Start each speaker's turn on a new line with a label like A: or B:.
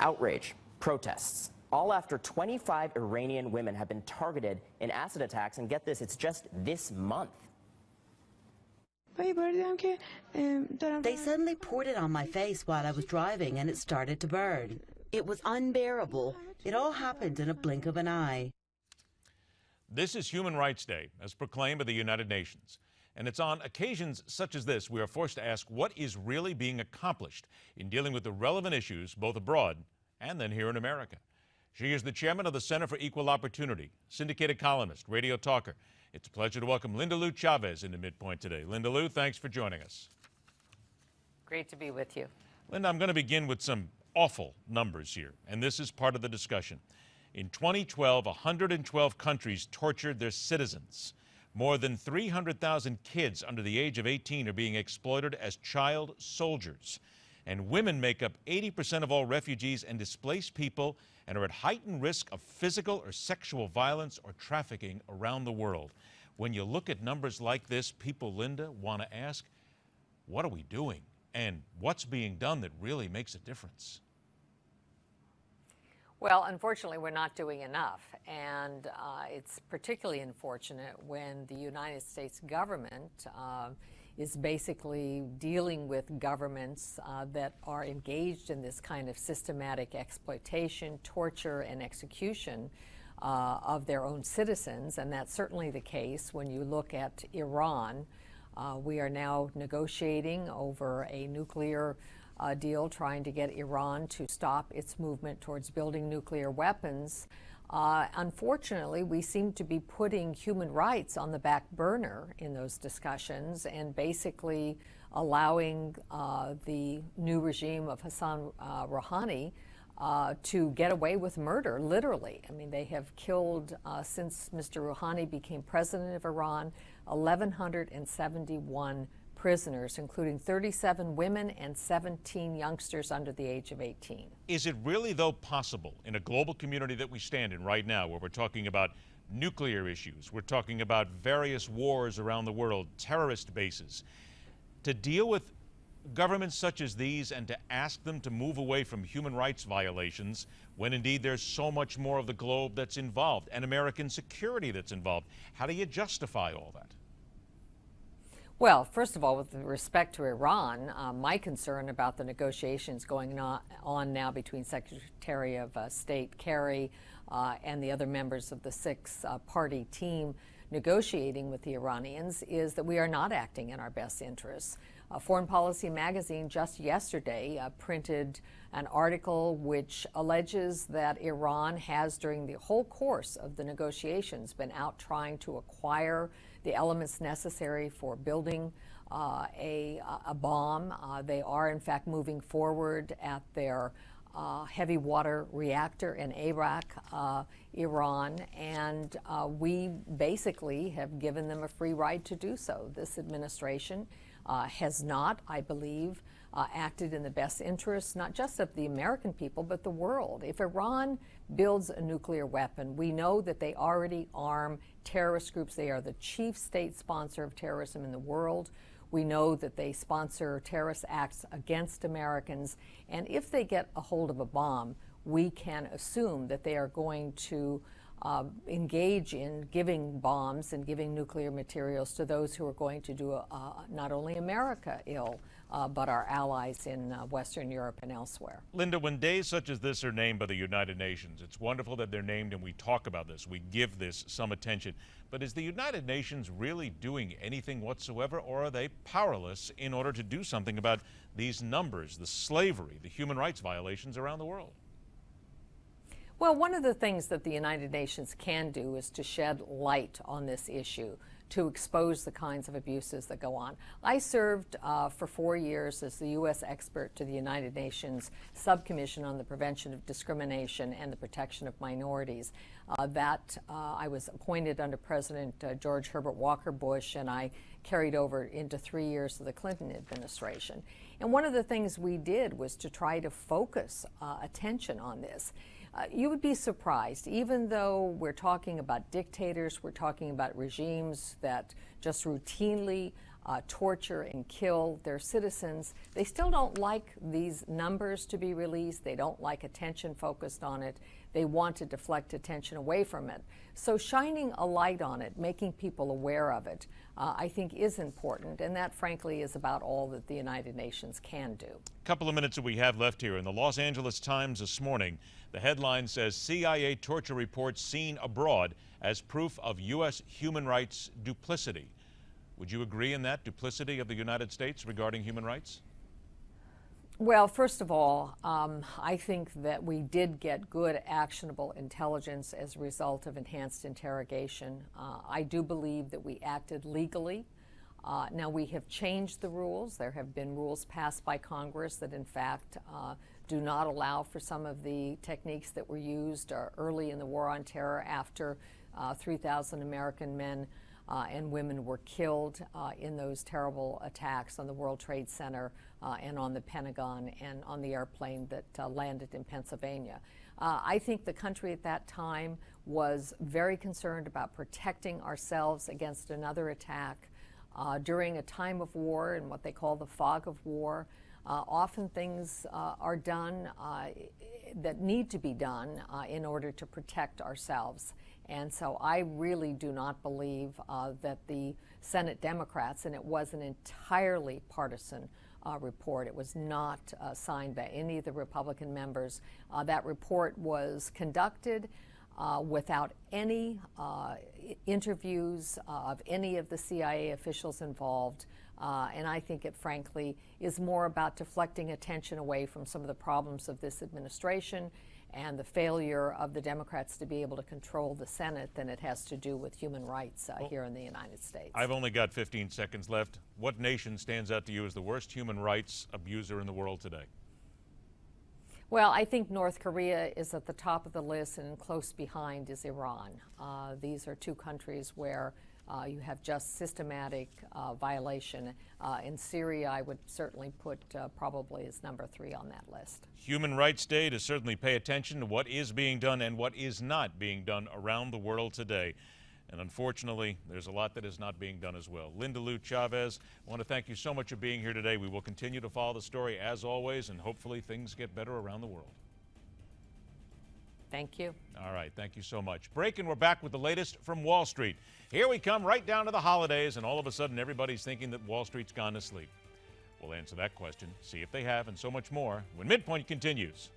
A: Outrage, protests, all after 25 Iranian women have been targeted in acid attacks. And get this, it's just this month.
B: They suddenly poured it on my face while I was driving, and it started to burn. It was unbearable. It all happened in a blink of an eye.
C: This is Human Rights Day, as proclaimed by the United Nations. And it's on occasions such as this we are forced to ask what is really being accomplished in dealing with the relevant issues both abroad and then here in America. She is the chairman of the Center for Equal Opportunity, syndicated columnist, radio talker. It's a pleasure to welcome Linda Lou Chavez into MidPoint today. Linda Lou, thanks for joining us.
D: Great to be with you.
C: Linda, I'm going to begin with some awful numbers here, and this is part of the discussion. In 2012, 112 countries tortured their citizens. More than 300,000 kids under the age of 18 are being exploited as child soldiers. And women make up 80% of all refugees and displaced people and are at heightened risk of physical or sexual violence or trafficking around the world. When you look at numbers like this, people, Linda, want to ask, what are we doing? And what's being done that really makes a difference?
D: Well, unfortunately, we're not doing enough. And it's particularly unfortunate when the United States government is basically dealing with governments that are engaged in this kind of systematic exploitation, torture, and execution of their own citizens. And that's certainly the case when you look at Iran. We are now negotiating over a nuclear deal, trying to get Iran to stop its movement towards building nuclear weapons. Unfortunately, we seem to be putting human rights on the back burner in those discussions and basically allowing the new regime of Hassan Rouhani to get away with murder, literally. I mean, they have killed, since Mr. Rouhani became president of Iran, 1,171 prisoners, including 37 women and 17 youngsters under the age of 18.
C: Is it really, though, possible in a global community that we stand in right now, where we're talking about nuclear issues, we're talking about various wars around the world, terrorist bases, to deal with governments such as these and to ask them to move away from human rights violations when indeed there's so much more of the globe that's involved and American security that's involved? How do you justify all that?
D: Well, first of all, with respect to Iran, my concern about the negotiations going on now between Secretary of State Kerry and the other members of the six-party team negotiating with the Iranians is that we are not acting in our best interests. Foreign Policy magazine just yesterday printed an article which alleges that Iran has, during the whole course of the negotiations, been out trying to acquire the elements necessary for building a bomb. They are, in fact, moving forward at their heavy water reactor in Arak, Iran, and we basically have given them a free ride to do so. This administration has not, I believe, acted in the best interests, not just of the American people, but the world. If Iran builds a nuclear weapon, we know that they already arm terrorist groups. They are the chief state sponsor of terrorism in the world. We know that they sponsor terrorist acts against Americans. And if they get a hold of a bomb, we can assume that they are going to engage in giving bombs and giving nuclear materials to those who are going to do not only America ill, but our allies in Western Europe and elsewhere.
C: Linda, when days such as this are named by the United Nations, it's wonderful that they're named and we talk about this, we give this some attention. But is the United Nations really doing anything whatsoever, or are they powerless in order to do something about these numbers, the slavery, the human rights violations around the world?
D: Well, one of the things that the United Nations can do is to shed light on this issue, to expose the kinds of abuses that go on. I served for 4 years as the U.S. expert to the United Nations Subcommission on the Prevention of Discrimination and the Protection of Minorities. I was appointed under President George Herbert Walker Bush, and I carried over into 3 years of the Clinton administration. And one of the things we did was to try to focus attention on this. You would be surprised, even though we're talking about dictators, we're talking about regimes that just routinely torture and kill their citizens. They still don't like these numbers to be released. They don't like attention focused on it. They want to deflect attention away from it. So shining a light on it, making people aware of it, I think is important. And that, frankly, is about all that the United Nations can do.
C: A couple of minutes that we have left here. In the Los Angeles Times this morning, the headline says CIA torture reports seen abroad as proof of U.S. human rights duplicity. Would you agree in that duplicity of the United States regarding human rights?
D: Well, first of all, I think that we did get good, actionable intelligence as a result of enhanced interrogation. I do believe that we acted legally. Now, we have changed the rules. There have been rules passed by Congress that, in fact, do not allow for some of the techniques that were used early in the War on Terror after 3,000 American men and women were killed in those terrible attacks on the World Trade Center and on the Pentagon and on the airplane that landed in Pennsylvania. I think the country at that time was very concerned about protecting ourselves against another attack. During a time of war and what they call the fog of war, often things are done that need to be done in order to protect ourselves. And so I really do not believe that the Senate Democrats, and it was an entirely partisan report. It was not signed by any of the Republican members. That report was conducted without any interviews of any of the CIA officials involved. And I think it, frankly, is more about deflecting attention away from some of the problems of this administration and the failure of the Democrats to be able to control the Senate than it has to do with human rights here in the United States.
C: I've only got 15 seconds left. What nation stands out to you as the worst human rights abuser in the world today?
D: Well, I think North Korea is at the top of the list, and close behind is Iran. These are two countries where you have just systematic violation. In Syria, I would certainly put probably as number 3 on that list.
C: Human Rights Day to certainly pay attention to what is being done and what is not being done around the world today. And unfortunately, there's a lot that is not being done as well. Linda Lou Chavez, I want to thank you so much for being here today. We will continue to follow the story as always, and hopefully things get better around the world.
D: Thank you.
C: All right, thank you so much. Break, and we're back with the latest from Wall Street. Here we come right down to the holidays, and all of a sudden everybody's thinking that Wall Street's gone to sleep. We'll answer that question, see if they have, and so much more when MidPoint continues.